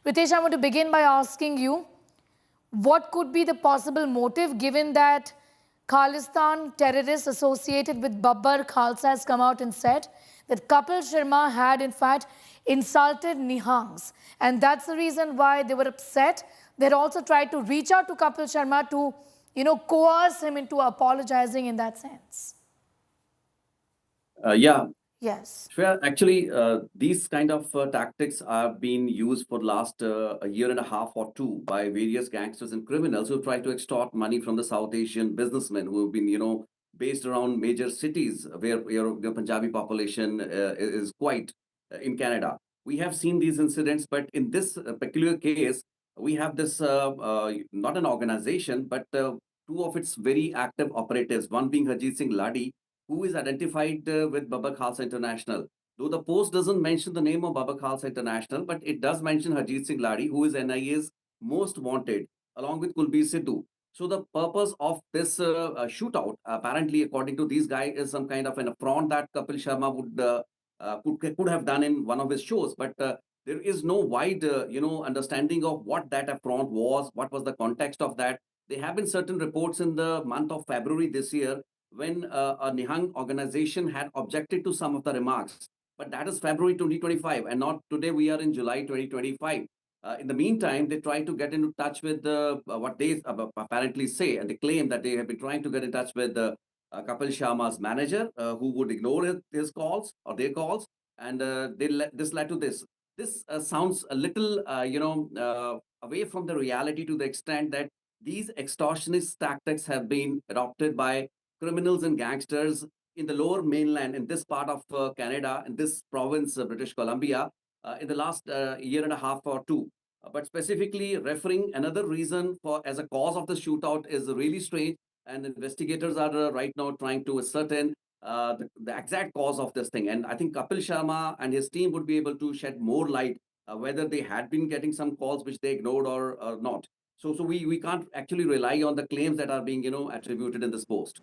Ritesh, I want to begin by asking you, what could be the possible motive given that Khalistan terrorists associated with Babbar Khalsa has come out and said that Kapil Sharma had in fact insulted Nihangs, and that's the reason why they were upset. They had also tried to reach out to Kapil Sharma to, coerce him into apologizing in that sense. Yeah, Yes. Shreya, actually, these kind of tactics are being used for last a year and a half or two by various gangsters and criminals who try to extort money from the South Asian businessmen who have been, based around major cities where the Punjabi population is quite in Canada. We have seen these incidents, but in this peculiar case, we have this not an organization, but two of its very active operatives, one being Harjeet Singh Laddi, who is identified with Babak Khalsa International. Though the post doesn't mention the name of Babak Khalsa International, but it does mention Harjeet Singh Ladi, who is NIA's most wanted, along with Kulbir Sidhu. So the purpose of this shootout, apparently, according to these guys, is some kind of an affront that Kapil Sharma could have done in one of his shows, but there is no wide, understanding of what that affront was, what was the context of that. There have been certain reports in the month of February this year when a Nihang organization had objected to some of the remarks. But that is February 2025, and not today. We are in July 2025. In the meantime, they try to get into touch with what they apparently say, and they claim that they have been trying to get in touch with Kapil Sharma's manager, who would ignore his calls or their calls, and this led to this. This sounds a little, away from the reality to the extent that these extortionist tactics have been adopted by criminals and gangsters in the lower mainland, in this part of Canada, in this province, British Columbia, in the last year and a half or two. But specifically referring another reason for as a cause of the shootout is really strange, and investigators are right now trying to ascertain the exact cause of this thing. And I think Kapil Sharma and his team would be able to shed more light whether they had been getting some calls which they ignored or not. So we can't actually rely on the claims that are being attributed in this post.